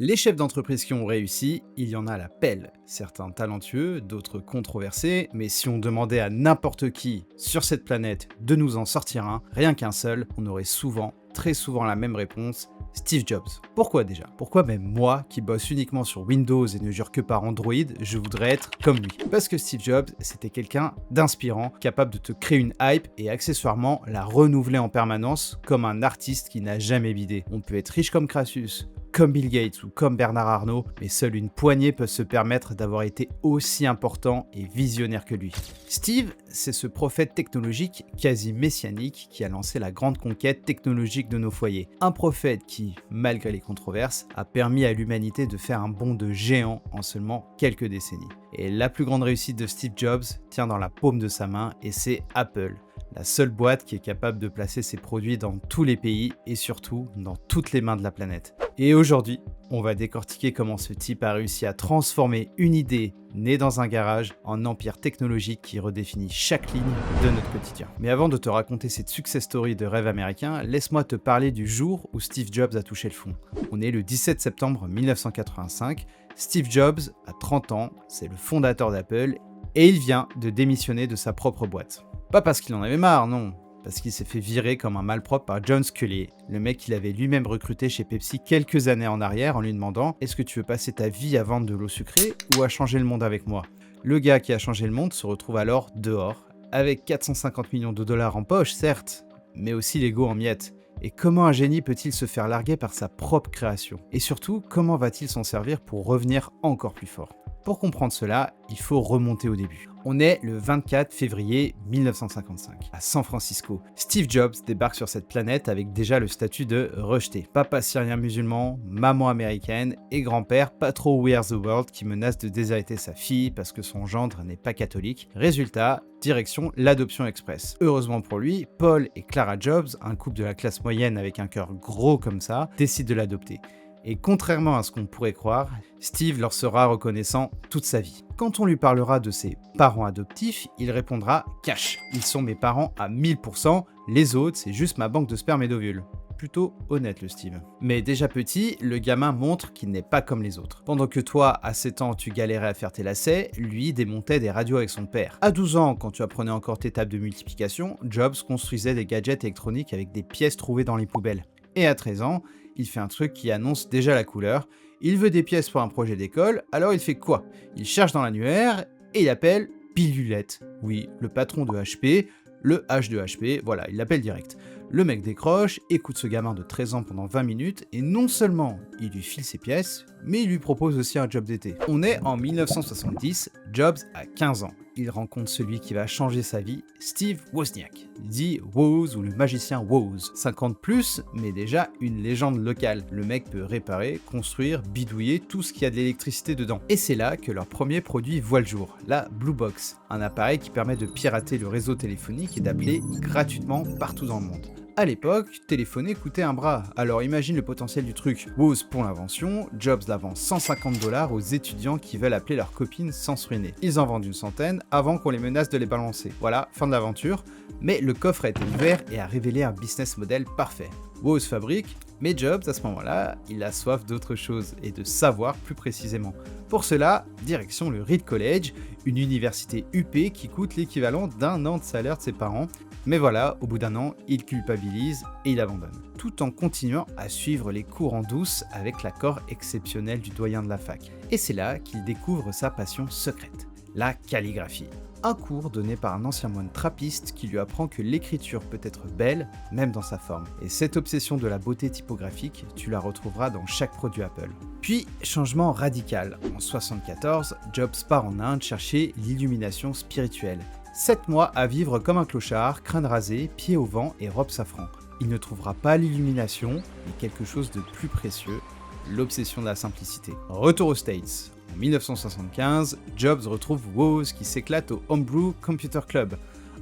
Les chefs d'entreprise qui ont réussi, il y en a à la pelle. Certains talentueux, d'autres controversés, mais si on demandait à n'importe qui sur cette planète de nous en sortir un, rien qu'un seul, on aurait souvent, très souvent la même réponse, Steve Jobs. Pourquoi déjà? Pourquoi même moi, qui bosse uniquement sur Windows et ne jure que par Android, je voudrais être comme lui? Parce que Steve Jobs, c'était quelqu'un d'inspirant, capable de te créer une hype et accessoirement la renouveler en permanence comme un artiste qui n'a jamais bidé. On peut être riche comme Crassus, comme Bill Gates ou comme Bernard Arnault, mais seule une poignée peut se permettre d'avoir été aussi important et visionnaire que lui. Steve, c'est ce prophète technologique quasi messianique qui a lancé la grande conquête technologique de nos foyers. Un prophète qui, malgré les controverses, a permis à l'humanité de faire un bond de géant en seulement quelques décennies. Et la plus grande réussite de Steve Jobs tient dans la paume de sa main et c'est Apple. La seule boîte qui est capable de placer ses produits dans tous les pays et surtout dans toutes les mains de la planète. Et aujourd'hui, on va décortiquer comment ce type a réussi à transformer une idée née dans un garage en empire technologique qui redéfinit chaque ligne de notre quotidien. Mais avant de te raconter cette success story de rêve américain, laisse-moi te parler du jour où Steve Jobs a touché le fond. On est le 17 septembre 1985, Steve Jobs a 30 ans, c'est le fondateur d'Apple et il vient de démissionner de sa propre boîte. Pas parce qu'il en avait marre, non. Parce qu'il s'est fait virer comme un malpropre par John Sculley, le mec qu'il avait lui-même recruté chez Pepsi quelques années en arrière en lui demandant « Est-ce que tu veux passer ta vie à vendre de l'eau sucrée ou à changer le monde avec moi ?» Le gars qui a changé le monde se retrouve alors dehors, avec 450 millions de dollars en poche, certes, mais aussi l'ego en miettes. Et comment un génie peut-il se faire larguer par sa propre création? Et surtout, comment va-t-il s'en servir pour revenir encore plus fort? Pour comprendre cela, il faut remonter au début. On est le 24 février 1955, à San Francisco. Steve Jobs débarque sur cette planète avec déjà le statut de rejeté. Papa syrien musulman, maman américaine et grand-père pas trop We Are the World qui menace de déshériter sa fille parce que son gendre n'est pas catholique. Résultat, direction l'adoption express. Heureusement pour lui, Paul et Clara Jobs, un couple de la classe moyenne avec un cœur gros comme ça, décident de l'adopter. Et contrairement à ce qu'on pourrait croire, Steve leur sera reconnaissant toute sa vie. Quand on lui parlera de ses parents adoptifs, il répondra « Cash, ils sont mes parents à 1000%, les autres c'est juste ma banque de sperme et d'ovules ». Plutôt honnête le Steve. Mais déjà petit, le gamin montre qu'il n'est pas comme les autres. Pendant que toi, à 7 ans, tu galérais à faire tes lacets, lui démontait des radios avec son père. À 12 ans, quand tu apprenais encore tes tables de multiplication, Jobs construisait des gadgets électroniques avec des pièces trouvées dans les poubelles. Et à 13 ans, il fait un truc qui annonce déjà la couleur. Il veut des pièces pour un projet d'école, alors il fait quoi? Il cherche dans l'annuaire et il appelle Pilulette. Oui, le patron de HP, le H de HP, voilà, il l'appelle direct. Le mec décroche, écoute ce gamin de 13 ans pendant 20 minutes et non seulement il lui file ses pièces, mais il lui propose aussi un job d'été. On est en 1970, Jobs a 15 ans. Il rencontre celui qui va changer sa vie, Steve Wozniak, dit Woz ou le magicien Woz. 50 plus, mais déjà une légende locale. Le mec peut réparer, construire, bidouiller tout ce qui a de l'électricité dedans. Et c'est là que leur premier produit voit le jour, la Blue Box, un appareil qui permet de pirater le réseau téléphonique et d'appeler gratuitement partout dans le monde. À l'époque, téléphoner coûtait un bras, alors imagine le potentiel du truc. Woz pour l'invention, Jobs la vend 150 $ aux étudiants qui veulent appeler leurs copines sans se ruiner. Ils en vendent une centaine avant qu'on les menace de les balancer. Voilà, fin de l'aventure, mais le coffre a été ouvert et a révélé un business model parfait. Woz fabrique, mais Jobs, à ce moment-là, il a soif d'autre chose et de savoir plus précisément. Pour cela, direction le Reed College, une université UP qui coûte l'équivalent d'1 an de salaire de ses parents. Mais voilà, au bout d'1 an, il culpabilise et il abandonne, tout en continuant à suivre les cours en douce avec l'accord exceptionnel du doyen de la fac. Et c'est là qu'il découvre sa passion secrète, la calligraphie. Un cours donné par un ancien moine trappiste qui lui apprend que l'écriture peut être belle, même dans sa forme. Et cette obsession de la beauté typographique, tu la retrouveras dans chaque produit Apple. Puis, changement radical. En 1974, Jobs part en Inde chercher l'illumination spirituelle. 7 mois à vivre comme un clochard, crâne rasé, pied au vent et robe safran. Il ne trouvera pas l'illumination, mais quelque chose de plus précieux, l'obsession de la simplicité. Retour aux States. En 1975, Jobs retrouve Woz qui s'éclate au Homebrew Computer Club,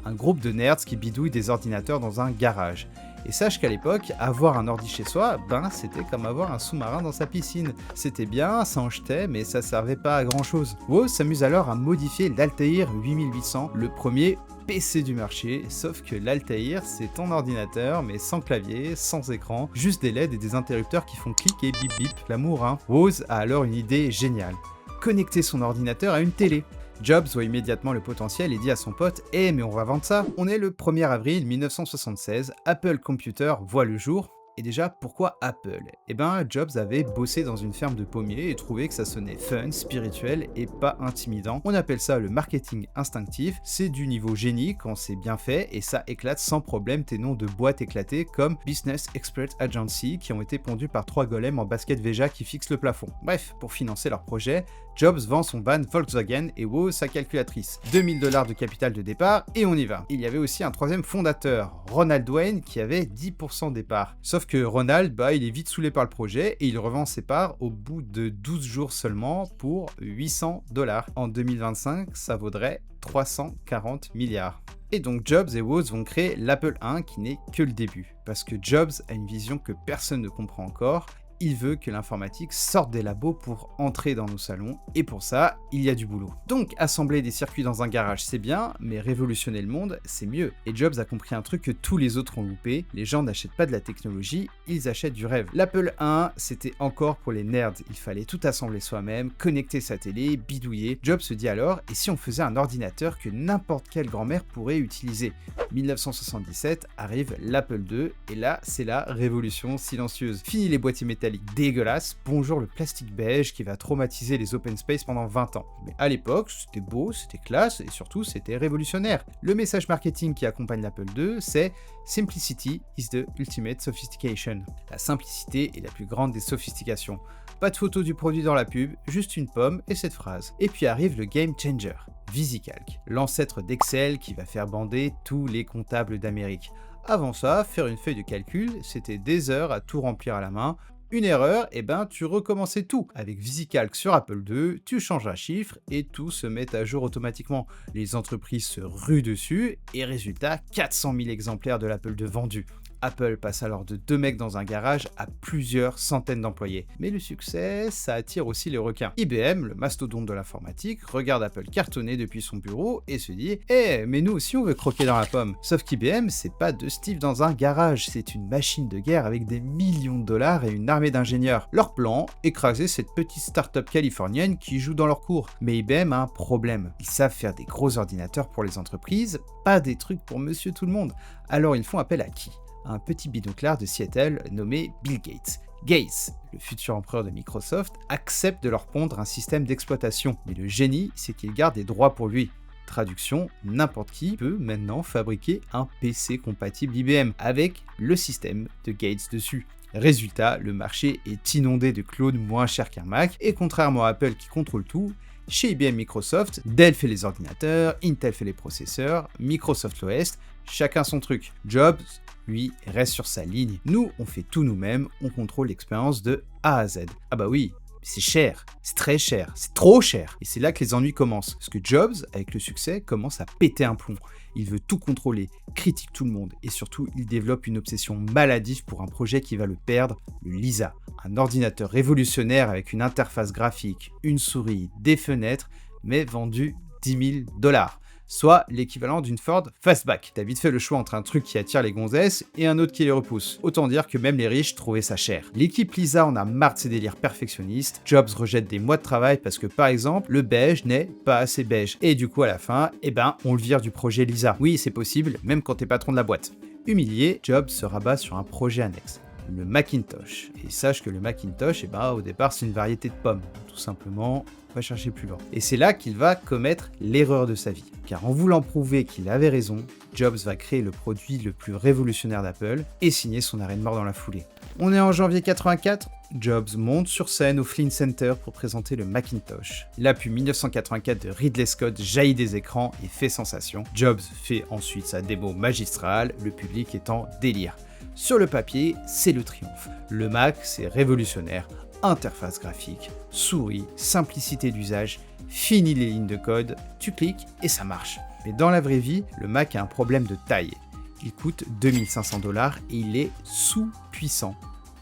un groupe de nerds qui bidouillent des ordinateurs dans un garage. Et sache qu'à l'époque, avoir un ordi chez soi, c'était comme avoir un sous-marin dans sa piscine. C'était bien, ça en jetait, mais ça servait pas à grand chose. Woz s'amuse alors à modifier l'Altair 8800, le premier PC du marché, sauf que l'Altair c'est ton ordinateur, mais sans clavier, sans écran, juste des LED et des interrupteurs qui font clic et bip bip, l'amour hein. Woz a alors une idée géniale. Connecter son ordinateur à une télé. Jobs voit immédiatement le potentiel et dit à son pote « Eh mais on va vendre ça !» On est le 1er avril 1976, Apple Computer voit le jour. Et déjà, pourquoi Apple? Jobs avait bossé dans une ferme de pommiers et trouvait que ça sonnait fun, spirituel et pas intimidant. On appelle ça le marketing instinctif, c'est du niveau génie quand c'est bien fait et ça éclate sans problème tes noms de boîtes éclatées comme Business Expert Agency qui ont été pondus par 3 golems en basket Veja qui fixent le plafond. Bref, pour financer leur projet, Jobs vend son van Volkswagen et Woz sa calculatrice. 2000 $ de capital de départ et on y va. Il y avait aussi un troisième fondateur, Ronald Wayne, qui avait 10% des parts. Sauf que Ronald, il est vite saoulé par le projet et il revend ses parts au bout de 12 jours seulement pour 800 $. En 2025, ça vaudrait 340 milliards. Et donc Jobs et Woz vont créer l'Apple I qui n'est que le début. Parce que Jobs a une vision que personne ne comprend encore. Il veut que l'informatique sorte des labos pour entrer dans nos salons, et pour ça, il y a du boulot. Donc, assembler des circuits dans un garage, c'est bien, mais révolutionner le monde, c'est mieux. Et Jobs a compris un truc que tous les autres ont loupé, les gens n'achètent pas de la technologie, ils achètent du rêve. L'Apple I, c'était encore pour les nerds, il fallait tout assembler soi-même, connecter sa télé, bidouiller. Jobs se dit alors, et si on faisait un ordinateur que n'importe quelle grand-mère pourrait utiliser? 1977 arrive l'Apple II, et là, c'est la révolution silencieuse. Fini les boîtiers métalliques dégueulasse, bonjour le plastique beige qui va traumatiser les open space pendant 20 ans. Mais à l'époque, c'était beau, c'était classe et surtout c'était révolutionnaire. Le message marketing qui accompagne l'Apple II, c'est Simplicity is the ultimate sophistication. La simplicité est la plus grande des sophistications. Pas de photo du produit dans la pub, juste une pomme et cette phrase. Et puis arrive le game changer, VisiCalc, l'ancêtre d'Excel qui va faire bander tous les comptables d'Amérique. Avant ça, faire une feuille de calcul, c'était des heures à tout remplir à la main. Une erreur, tu recommençais tout. Avec VisiCalc sur Apple II, tu changes un chiffre et tout se met à jour automatiquement. Les entreprises se ruent dessus et résultat, 400 000 exemplaires de l'Apple II vendus. Apple passe alors de 2 mecs dans un garage à plusieurs centaines d'employés. Mais le succès, ça attire aussi les requins. IBM, le mastodonte de l'informatique, regarde Apple cartonner depuis son bureau et se dit « Eh, mais nous aussi on veut croquer dans la pomme !» Sauf qu'IBM, c'est pas de Steve dans un garage, c'est une machine de guerre avec des millions de dollars et une armée d'ingénieurs. Leur plan, écraser cette petite start-up californienne qui joue dans leur cours. Mais IBM a un problème. Ils savent faire des gros ordinateurs pour les entreprises, pas des trucs pour monsieur tout le monde. Alors ils font appel à qui? Un petit binoclard de Seattle nommé Bill Gates. Gates, le futur empereur de Microsoft, accepte de leur pondre un système d'exploitation. Mais le génie, c'est qu'il garde des droits pour lui. Traduction, n'importe qui peut maintenant fabriquer un PC compatible IBM avec le système de Gates dessus. Résultat, le marché est inondé de clones moins chers qu'un Mac, et contrairement à Apple qui contrôle tout, chez IBM Microsoft, Dell fait les ordinateurs, Intel fait les processeurs, Microsoft l'OS, chacun son truc. Jobs, lui, reste sur sa ligne. Nous, on fait tout nous-mêmes, on contrôle l'expérience de A à Z. Ah bah oui, c'est cher, c'est très cher, c'est trop cher. Et c'est là que les ennuis commencent. Parce que Jobs, avec le succès, commence à péter un plomb. Il veut tout contrôler, critique tout le monde, et surtout, il développe une obsession maladive pour un projet qui va le perdre, le Lisa. Un ordinateur révolutionnaire avec une interface graphique, une souris, des fenêtres, mais vendu 10 000 $. Soit l'équivalent d'une Ford Fastback. T'as vite fait le choix entre un truc qui attire les gonzesses et un autre qui les repousse. Autant dire que même les riches trouvaient ça cher. L'équipe Lisa en a marre de ses délires perfectionnistes. Jobs rejette des mois de travail parce que par exemple, le beige n'est pas assez beige. Et du coup à la fin, on le vire du projet Lisa. Oui, c'est possible, même quand t'es patron de la boîte. Humilié, Jobs se rabat sur un projet annexe. Le Macintosh. Et sache que le Macintosh, au départ, c'est une variété de pommes. Tout simplement, on va chercher plus loin. Et c'est là qu'il va commettre l'erreur de sa vie. Car en voulant prouver qu'il avait raison, Jobs va créer le produit le plus révolutionnaire d'Apple et signer son arrêt de mort dans la foulée. On est en janvier 84, Jobs monte sur scène au Flynn Center pour présenter le Macintosh. La pub 1984 de Ridley Scott jaillit des écrans et fait sensation. Jobs fait ensuite sa démo magistrale, le public est en délire. Sur le papier, c'est le triomphe. Le Mac, c'est révolutionnaire. Interface graphique, souris, simplicité d'usage, fini les lignes de code, tu cliques et ça marche. Mais dans la vraie vie, le Mac a un problème de taille. il coûte 2500$ et il est sous-puissant.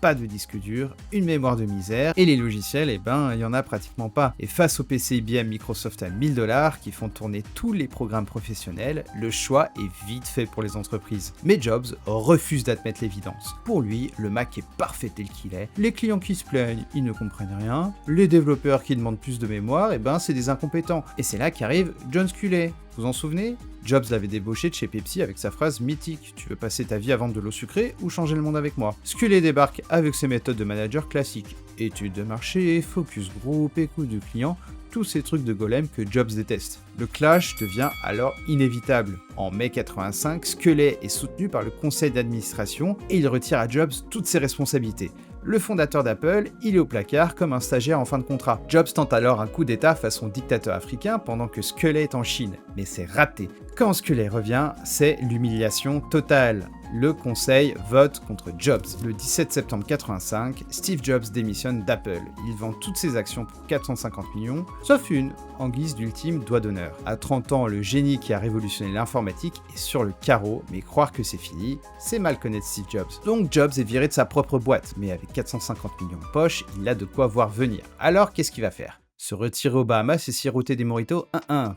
Pas de disque dur, une mémoire de misère, et les logiciels, il y en a pratiquement pas. Et face au PC IBM Microsoft à 1000$ qui font tourner tous les programmes professionnels, le choix est vite fait pour les entreprises. Mais Jobs refuse d'admettre l'évidence. Pour lui, le Mac est parfait tel qu'il est, les clients qui se plaignent, ils ne comprennent rien, les développeurs qui demandent plus de mémoire, c'est des incompétents. Et c'est là qu'arrive John Sculley. Vous vous en souvenez? Jobs l'avait débauché de chez Pepsi avec sa phrase mythique « Tu veux passer ta vie à vendre de l'eau sucrée ou changer le monde avec moi ?» Sculley débarque avec ses méthodes de manager classiques. Études de marché, focus group, écoute du client, tous ces trucs de golem que Jobs déteste. Le clash devient alors inévitable. En mai 85, Sculley est soutenu par le conseil d'administration et il retire à Jobs toutes ses responsabilités. Le fondateur d'Apple, il est au placard comme un stagiaire en fin de contrat. Jobs tente alors un coup d'état façon dictateur africain pendant que Sculley est en Chine, mais c'est raté. Quand Sculley revient, c'est l'humiliation totale. Le conseil vote contre Jobs. Le 17 septembre 85, Steve Jobs démissionne d'Apple. Il vend toutes ses actions pour 450 millions, sauf une, en guise d'ultime doigt d'honneur. À 30 ans, le génie qui a révolutionné l'informatique est sur le carreau, mais croire que c'est fini, c'est mal connaître Steve Jobs. Donc Jobs est viré de sa propre boîte, mais avec 450 millions en poche, il a de quoi voir venir. Alors qu'est-ce qu'il va faire? Se retirer aux Bahamas et siroter des mojitos?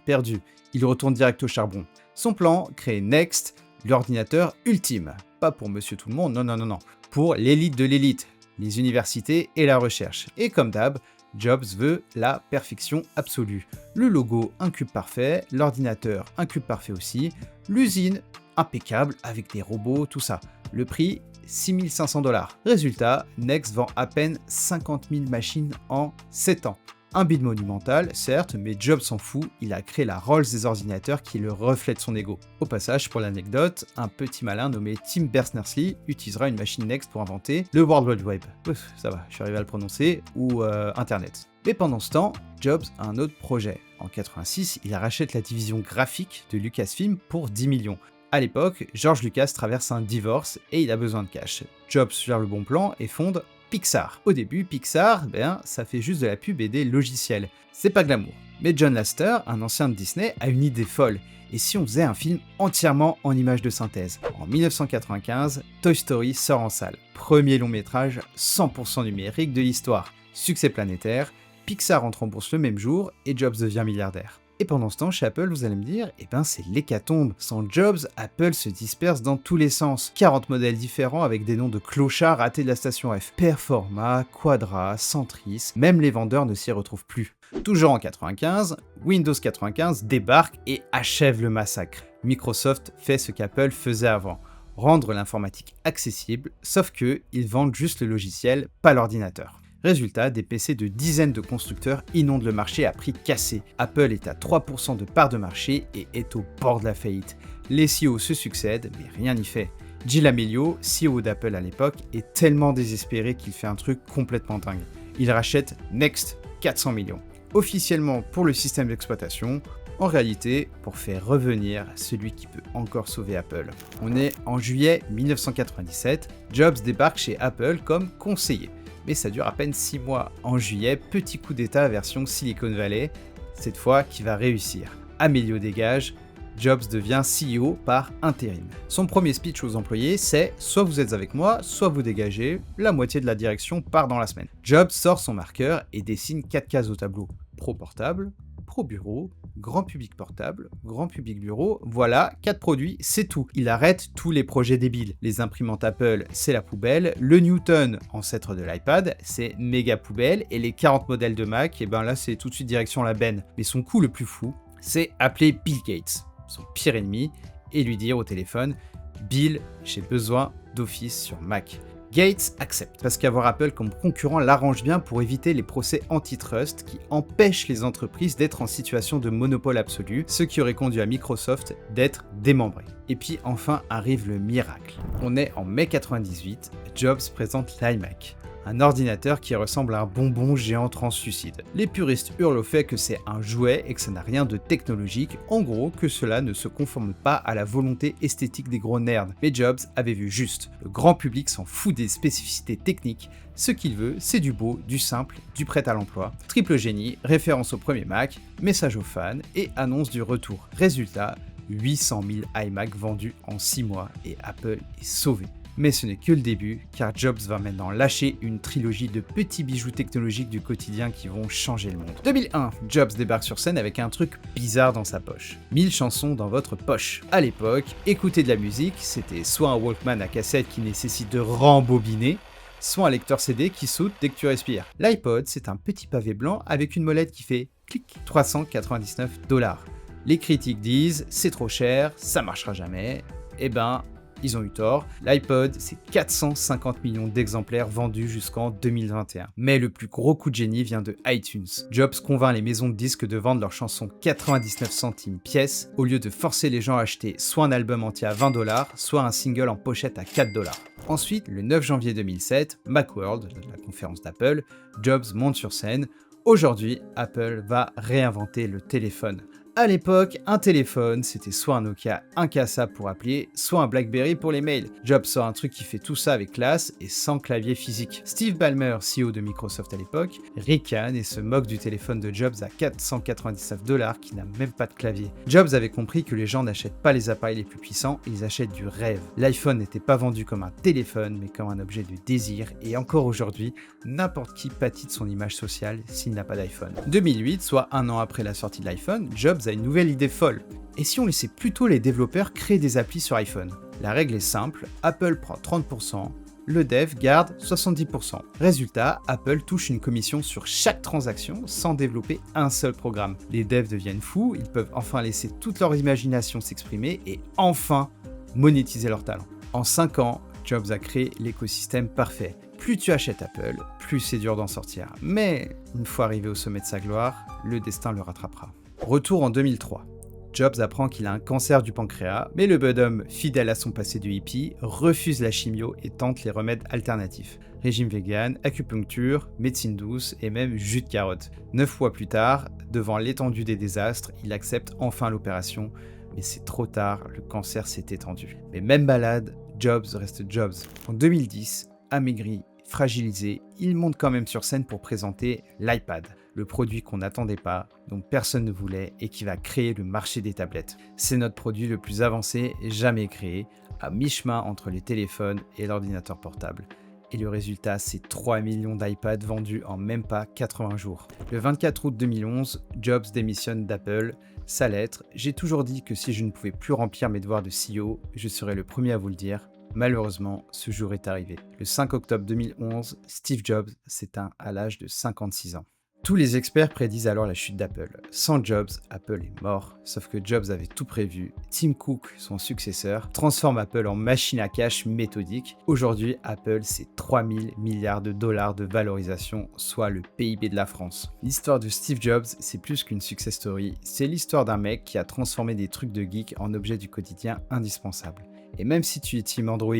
Perdu. Il retourne direct au charbon. Son plan, créer Next, l'ordinateur ultime. Pas pour monsieur tout le monde, non. Pour l'élite de l'élite, les universités et la recherche. Et comme d'hab, Jobs veut la perfection absolue. Le logo, un cube parfait, l'ordinateur, un cube parfait aussi, l'usine, impeccable, avec des robots, tout ça. Le prix, 6500$. Résultat, Next vend à peine 50 000 machines en 7 ans. Un bid monumental, certes, mais Jobs s'en fout, il a créé la Rolls des ordinateurs qui est le reflet de son ego. Au passage, pour l'anecdote, un petit malin nommé Tim Berners-Lee utilisera une machine Next pour inventer le World Wide Web. Ouf, ça va, je suis arrivé à le prononcer, ou Internet. Mais pendant ce temps, Jobs a un autre projet. En 86, il rachète la division graphique de Lucasfilm pour 10 millions. À l'époque, George Lucas traverse un divorce et il a besoin de cash. Jobs suit le bon plan et fonde Pixar. Au début, Pixar, ça fait juste de la pub et des logiciels. C'est pas glamour. Mais John Lasseter, un ancien de Disney, a une idée folle. Et si on faisait un film entièrement en images de synthèse? En 1995, Toy Story sort en salle. Premier long métrage 100% numérique de l'histoire. Succès planétaire, Pixar entre en bourse le même jour et Jobs devient milliardaire. Et pendant ce temps, chez Apple, vous allez me dire, c'est l'hécatombe. Sans Jobs, Apple se disperse dans tous les sens. 40 modèles différents avec des noms de clochards ratés de la station F. Performa, Quadra, Centris, même les vendeurs ne s'y retrouvent plus. Toujours en 95, Windows 95 débarque et achève le massacre. Microsoft fait ce qu'Apple faisait avant, rendre l'informatique accessible, sauf que ils vendent juste le logiciel, pas l'ordinateur. Résultat, des PC de dizaines de constructeurs inondent le marché à prix cassé. Apple est à 3% de part de marché et est au bord de la faillite. Les CEO se succèdent, mais rien n'y fait. Gil Amelio, CEO d'Apple à l'époque, est tellement désespéré qu'il fait un truc complètement dingue. Il rachète Next, 400 millions. Officiellement pour le système d'exploitation, en réalité pour faire revenir celui qui peut encore sauver Apple. On est en juillet 1997, Jobs débarque chez Apple comme conseiller. Mais ça dure à peine 6 mois. En juillet, petit coup d'état version Silicon Valley, cette fois qui va réussir. Amelio dégage, Jobs devient CEO par intérim. Son premier speech aux employés, c'est « soit vous êtes avec moi, soit vous dégagez, la moitié de la direction part dans la semaine ». Jobs sort son marqueur et dessine 4 cases au tableau. Pro portable, pro bureau, grand public portable, grand public bureau, voilà, 4 produits, c'est tout. Il arrête tous les projets débiles. Les imprimantes Apple, c'est la poubelle, le Newton, ancêtre de l'iPad, c'est méga poubelle, et les 40 modèles de Mac, là c'est tout de suite direction la benne. Mais son coup le plus fou, c'est appeler Bill Gates, son pire ennemi, et lui dire au téléphone « Bill, j'ai besoin d'Office sur Mac ». Gates accepte, parce qu'avoir Apple comme concurrent l'arrange bien pour éviter les procès antitrust qui empêchent les entreprises d'être en situation de monopole absolu, ce qui aurait conduit à Microsoft d'être démembré. Et puis enfin arrive le miracle. On est en mai 98, Jobs présente l'iMac. Un ordinateur qui ressemble à un bonbon géant translucide. Les puristes hurlent au fait que c'est un jouet et que ça n'a rien de technologique, en gros que cela ne se conforme pas à la volonté esthétique des gros nerds. Mais Jobs avait vu juste, le grand public s'en fout des spécificités techniques, ce qu'il veut c'est du beau, du simple, du prêt à l'emploi. Triple génie, référence au premier Mac, message aux fans et annonce du retour. Résultat, 800 000 iMac vendus en 6 mois et Apple est sauvé. Mais ce n'est que le début, car Jobs va maintenant lâcher une trilogie de petits bijoux technologiques du quotidien qui vont changer le monde. 2001, Jobs débarque sur scène avec un truc bizarre dans sa poche. 1000 chansons dans votre poche. À l'époque, écouter de la musique, c'était soit un Walkman à cassette qui nécessite de rembobiner, soit un lecteur CD qui saute dès que tu respires. L'iPod, c'est un petit pavé blanc avec une molette qui fait clic, 399 $. Les critiques disent c'est trop cher, ça marchera jamais. Eh ben, ils ont eu tort. L'iPod, c'est 450 millions d'exemplaires vendus jusqu'en 2021. Mais le plus gros coup de génie vient de iTunes. Jobs convainc les maisons de disques de vendre leurs chansons 99 centimes pièce au lieu de forcer les gens à acheter soit un album entier à 20 $, soit un single en pochette à 4 $. Ensuite, le 9 janvier 2007, Macworld, la conférence d'Apple, Jobs monte sur scène. Aujourd'hui, Apple va réinventer le téléphone. À l'époque, un téléphone, c'était soit un Nokia incassable pour appeler, soit un BlackBerry pour les mails. Jobs sort un truc qui fait tout ça avec classe et sans clavier physique. Steve Ballmer, CEO de Microsoft à l'époque, ricane et se moque du téléphone de Jobs à 499 $ qui n'a même pas de clavier. Jobs avait compris que les gens n'achètent pas les appareils les plus puissants, ils achètent du rêve. L'iPhone n'était pas vendu comme un téléphone, mais comme un objet de désir, et encore aujourd'hui, n'importe qui pâtit de son image sociale s'il n'a pas d'iPhone. 2008, soit un an après la sortie de l'iPhone, Jobs a une nouvelle idée folle. Et si on laissait plutôt les développeurs créer des applis sur iPhone? La règle est simple, Apple prend 30%, le dev garde 70%. Résultat, Apple touche une commission sur chaque transaction sans développer un seul programme. Les devs deviennent fous, ils peuvent enfin laisser toute leur imagination s'exprimer et enfin monétiser leur talent. En 5 ans, Jobs a créé l'écosystème parfait. Plus tu achètes Apple, plus c'est dur d'en sortir. Mais une fois arrivé au sommet de sa gloire, le destin le rattrapera. Retour en 2003. Jobs apprend qu'il a un cancer du pancréas, mais le bonhomme, fidèle à son passé de hippie, refuse la chimio et tente les remèdes alternatifs. Régime vegan, acupuncture, médecine douce et même jus de carotte. 9 mois plus tard, devant l'étendue des désastres, il accepte enfin l'opération, mais c'est trop tard, le cancer s'est étendu. Mais même malade, Jobs reste Jobs. En 2010, amaigri, fragilisé, il monte quand même sur scène pour présenter l'iPad, le produit qu'on n'attendait pas, dont personne ne voulait et qui va créer le marché des tablettes. C'est notre produit le plus avancé jamais créé, à mi-chemin entre les téléphones et l'ordinateur portable. Et le résultat, c'est 3 millions d'iPads vendus en même pas 80 jours. Le 24 août 2011, Jobs démissionne d'Apple. Sa lettre: « J'ai toujours dit que si je ne pouvais plus remplir mes devoirs de CEO, je serais le premier à vous le dire. Malheureusement, ce jour est arrivé. » Le 5 octobre 2011, Steve Jobs s'éteint à l'âge de 56 ans. Tous les experts prédisent alors la chute d'Apple. Sans Jobs, Apple est mort, sauf que Jobs avait tout prévu. Tim Cook, son successeur, transforme Apple en machine à cash méthodique. Aujourd'hui, Apple, c'est 3000 milliards de dollars de valorisation, soit le PIB de la France. L'histoire de Steve Jobs, c'est plus qu'une success story, c'est l'histoire d'un mec qui a transformé des trucs de geek en objets du quotidien indispensables. Et même si tu es team Android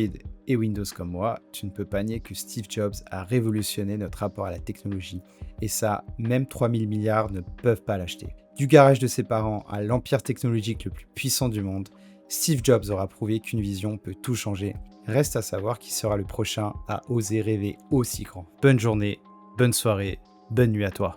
et Windows comme moi, tu ne peux pas nier que Steve Jobs a révolutionné notre rapport à la technologie. Et ça, même 3000 milliards ne peuvent pas l'acheter. Du garage de ses parents à l'empire technologique le plus puissant du monde, Steve Jobs aura prouvé qu'une vision peut tout changer. Reste à savoir qui sera le prochain à oser rêver aussi grand. Bonne journée, bonne soirée, bonne nuit à toi.